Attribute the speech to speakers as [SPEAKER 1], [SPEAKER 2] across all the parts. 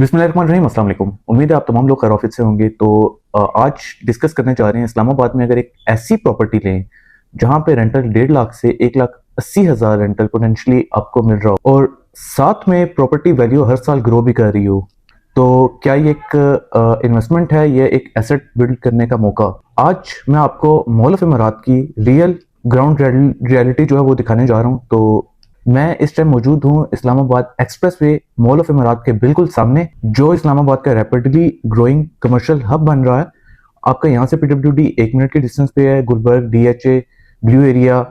[SPEAKER 1] बिस्मिल्लाहिर्रहमानिर्रहीम, अस्सलाम वालेकुम। उम्मीद है आप तमाम लोग खैर-ओ-आफियत से होंगे। तो आज डिस्कस करने जा रहे हैं इस्लामाबाद में अगर एक ऐसी प्रॉपर्टी लें जहाँ पे रेंटल 1.5 लाख से 1,80,000 रेंटल पोटेंशियली आपको मिल रहा हो और साथ में प्रॉपर्टी वैल्यू हर साल ग्रो भी कर रही हो, तो क्या ये एक इन्वेस्टमेंट है, ये एक एसेट बिल्ड करने का मौका? आज मैं आपको मॉल ऑफ इमारात की रियल ग्राउंड रियलिटी जो है वो दिखाने जा रहा हूँ। तो मैं इस टाइम मौजूद हूँ इस्लामाबाद एक्सप्रेसवे मॉल ऑफ इमारात के बिल्कुल सामने, जो इस्लामाबाद का रैपिडली ग्रोइंग कमर्शियल हब बन रहा है। आपका यहाँ से पीडब्ल्यूडी 1 मिनट की डिस्टेंस पे है, Gulberg, DHA, blue area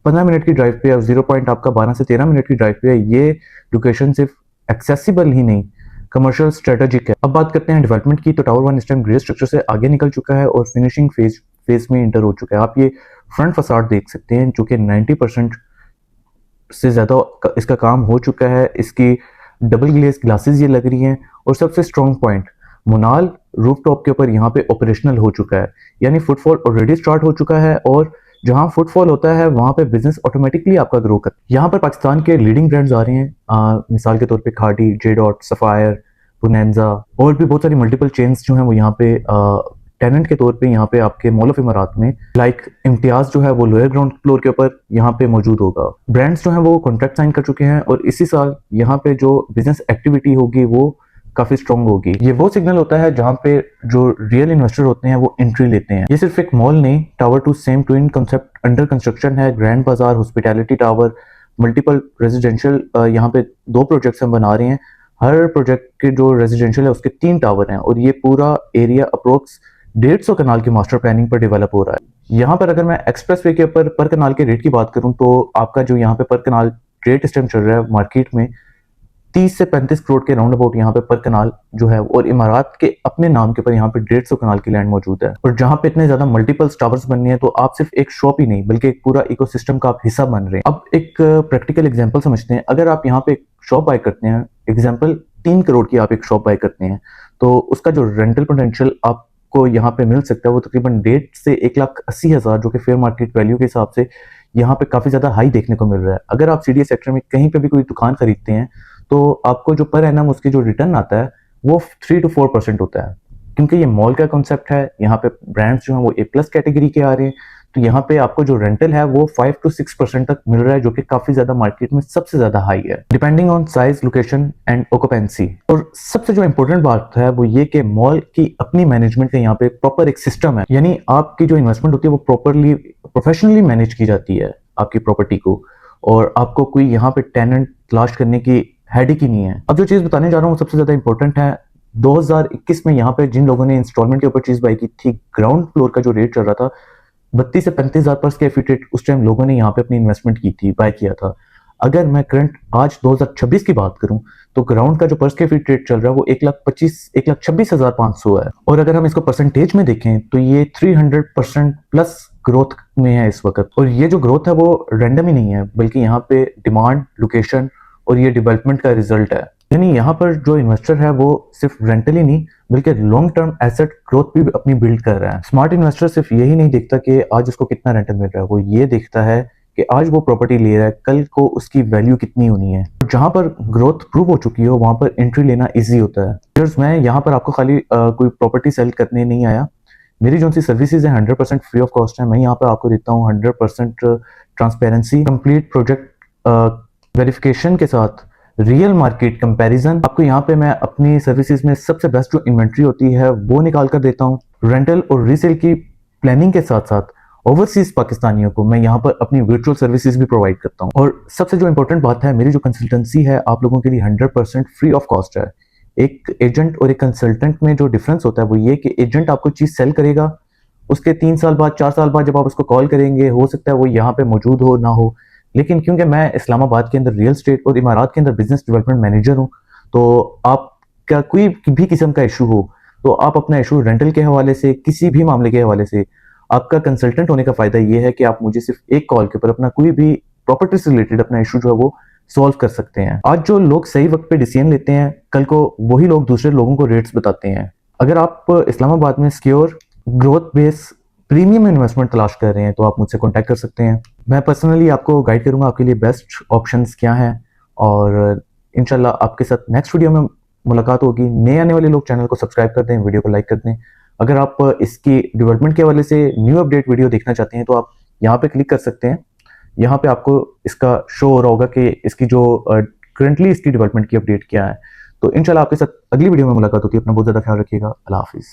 [SPEAKER 1] 15 minute की ड्राइव पे है और 0 पॉइंट आपका 12 से 13 मिनट की ड्राइव पे है। ये लोकेशन सिर्फ एक्सेसिबल ही नहीं, कमर्शियल स्ट्रेटेजिक है। अब बात करते हैं डेवलपमेंट की, तो टावर 1 इस टाइम ग्रे स्ट्रक्चर से आगे निकल चुका है और फिनिशिंग फेज में इंटर हो चुका है। आप ये फ्रंट फसाड देख सकते हैं जो कि 90% से ज़्यादा इसका काम हो चुका है। इसकी डबल ग्लेज ग्लासेस ये लग रही हैं और सबसे स्ट्रॉन्ग पॉइंट, मुनाल रूफटॉप के ऊपर यहाँ पे ऑपरेशनल हो चुका है, यानी फुटफॉल ऑलरेडी स्टार्ट हो चुका है और जहाँ फुटफॉल होता है वहाँ पे बिजनेस ऑटोमेटिकली आपका ग्रो करता है। यहाँ पर पाकिस्तान के लीडिंग ब्रांड्स आ रहे हैं, मिसाल के तौर पे खाड़ी, जे डॉट, सफायर, पुनेंजा और भी बहुत सारी मल्टीपल चेन्स जो हैं वो यहाँ पे टेनेंट के तौर पे यहाँ पे आपके मॉल ऑफ इमारात में, लाइक इम्तियाज जो है वो लोअर ग्राउंड फ्लोर के ऊपर यहाँ पे मौजूद होगा। ब्रांड्स जो हैं वो कॉन्ट्रैक्ट साइन कर चुके हैं और इसी साल यहाँ पे जो बिजनेस एक्टिविटी होगी वो काफी स्ट्रॉन्ग होगी। ये वो सिग्नल होता है जहाँ पे जो रियल इन्वेस्टर होते हैं वो एंट्री लेते हैं। ये सिर्फ एक मॉल नहीं, tower 2 same twin concept under construction है। ग्रैंड बाजार, हॉस्पिटैलिटी टावर, मल्टीपल रेजिडेंशियल, यहाँ पे 2 प्रोजेक्ट्स हम बना रहे हैं। हर प्रोजेक्ट के जो रेजिडेंशियल है उसके 3 टावर हैं और ये पूरा एरिया अप्रोक्स 150 कनाल की मास्टर प्लानिंग पर डेवलप हो रहा है। यहाँ पर अगर मैं एक्सप्रेसवे के ऊपर पर कनाल के रेट की बात करूं तो आपका जो यहाँ पे पर कनाल रेट इस टाइम चल रहा है मार्केट में 30 से 35 करोड़ के राउंड अबाउट यहाँ पे पर कनाल जो है, और इमारात के अपने नाम के ऊपर यहाँ पे 150 कनाल की लैंड मौजूद है। और जहाँ पे इतने ज्यादा मल्टीपल टावर्स बनने हैं तो आप सिर्फ एक शॉप ही नहीं बल्कि एक पूरा इकोसिस्टम का आप हिस्सा बन रहे हैं। अब एक प्रैक्टिकल एग्जाम्पल समझते हैं। अगर आप यहाँ पे एक शॉप बाय करते हैं, एग्जाम्पल 3 करोड़ की आप एक शॉप बाय करते हैं, तो उसका जो रेंटल पोटेंशियल आप को यहाँ पे मिल सकता है वो तकरीबन 1.5 से 1,80,000, जो कि फेयर मार्केट वैल्यू के हिसाब से यहाँ पे काफी ज्यादा हाई देखने को मिल रहा है। अगर आप सीडीए सेक्टर में कहीं पे भी कोई दुकान खरीदते हैं तो आपको जो पर एनम उसकी जो रिटर्न आता है वो 3 to 4% होता है, क्योंकि ये मॉल का कॉन्सेप्ट है। यहाँ पे ब्रांड्स जो है वो A+ कैटेगरी के आ रहे हैं, तो यहाँ पे आपको जो रेंटल है वो 5 to 6% तक मिल रहा है, जो कि काफी ज्यादा मार्केट में सबसे ज्यादा हाई है, depending on size, location and occupancy. और सबसे जो इंपॉर्टेंट बात है वो ये कि मॉल की अपनी मैनेजमेंट का यहाँ पे प्रॉपर एक सिस्टम है, यानी आपकी जो इन्वेस्टमेंट होती है वो प्रॉपरली प्रोफेशनली मैनेज की जाती है आपकी प्रॉपर्टी को, और आपको कोई यहाँ पे टेनेंट तलाश करने की हेडेक ही नहीं है। अब जो चीज बताने जा रहा हूँ सबसे ज्यादा इंपॉर्टेंट है। 2021 में यहाँ पे जिन लोगों ने इंस्टॉलमेंट के ऊपर चीज बाई की थी, ग्राउंड फ्लोर का जो रेट चल रहा था 32 से 35,000 पर स्क्वायर फीट रेट, उस टाइम लोगों ने यहाँ पे अपनी इन्वेस्टमेंट की थी, बाय किया था। अगर मैं करंट आज 2026 की बात करूं तो ग्राउंड का जो पर स्क्वायर फीट रेट चल रहा है वो 1,26,500 है, और अगर हम इसको परसेंटेज में देखें तो ये 300% प्लस ग्रोथ में है इस वक्त। और ये जो ग्रोथ है वो रैंडम ही नहीं है, बल्कि यहाँ पे डिमांड, लोकेशन और ये डेवलपमेंट का रिजल्ट है। यानी यहाँ पर जो इन्वेस्टर है वो सिर्फ रेंटल ही नहीं बल्कि लॉन्ग टर्म एसेट ग्रोथ भी अपनी बिल्ड कर रहा है। स्मार्ट इन्वेस्टर सिर्फ यही नहीं देखता कि आज उसको कितना रेंटल मिल रहा है, वो ये देखता है कि आज वो प्रॉपर्टी ले रहा है, कल को उसकी वैल्यू कितनी होनी है। जहां पर ग्रोथ प्रूव हो चुकी हो वहां पर एंट्री लेना इजी होता है। मैं यहाँ पर आपको खाली कोई प्रॉपर्टी सेल करने नहीं आया। मेरी जो सी सर्विसेज है 100% फ्री ऑफ कॉस्ट है। मैं यहाँ पर आपको देता हूँ 100% ट्रांसपेरेंसी, कंप्लीट प्रोजेक्ट वेरिफिकेशन के साथ रियल मार्केट कंपैरिजन। आपको यहाँ पे मैं अपनी सर्विसेज में सबसे बेस्ट जो इन्वेंट्री होती है वो निकाल कर देता हूँ। रेंटल और रीसेल की प्लानिंग के साथ साथ ओवरसीज पाकिस्तानियों को मैं यहाँ पर अपनी वर्चुअल सर्विसेज भी प्रोवाइड करता हूँ। और सबसे जो इंपॉर्टेंट बात है, मेरी जो कंसल्टेंसी है आप लोगों के लिए 100% फ्री ऑफ कॉस्ट है। एक एजेंट और एक कंसल्टेंट में जो डिफरेंस होता है वो ये कि एजेंट आपको चीज सेल करेगा, उसके 3 साल बाद, 4 साल बाद जब आप उसको कॉल करेंगे हो सकता है वो यहाँ पे मौजूद हो ना हो, लेकिन क्योंकि मैं इस्लामाबाद के अंदर रियल स्टेट और इमारात के अंदर बिजनेस डेवलपमेंट मैनेजर हूँ, तो आपका कोई भी किस्म का इशू हो तो आप अपना इशू रेंटल के हवाले से, किसी भी मामले के हवाले से, आपका कंसल्टेंट होने का फायदा ये है कि आप मुझे सिर्फ एक कॉल के ऊपर अपना कोई भी प्रॉपर्टी से रिलेटेड अपना इशू जो है वो सॉल्व कर सकते हैं। आज जो लोग सही वक्त पे डिसीजन लेते हैं, कल को वही लोग दूसरे लोगों को रेट्स बताते हैं। अगर आप इस्लामाबाद में secure growth base premium investment तलाश कर रहे हैं तो आप मुझसे कांटेक्ट कर सकते हैं। मैं पर्सनली आपको गाइड करूंगा आपके लिए बेस्ट ऑप्शंस क्या हैं, और इंशाल्लाह आपके साथ नेक्स्ट वीडियो में मुलाकात होगी। नए आने वाले लोग चैनल को सब्सक्राइब कर दें, वीडियो को लाइक कर दें। अगर आप इसकी डेवलपमेंट के हवाले से न्यू अपडेट वीडियो देखना चाहते हैं तो आप यहाँ पे क्लिक कर सकते हैं। यहाँ पे आपको इसका शो हो रहा होगा कि इसकी जो करंटली इसकी डेवलपमेंट की अपडेट क्या है। तो इंशाल्लाह आपके साथ अगली वीडियो में मुलाकात होती है। अपना बहुत ज़्यादा ख्याल रखिएगा। अल्लाह हाफिज़।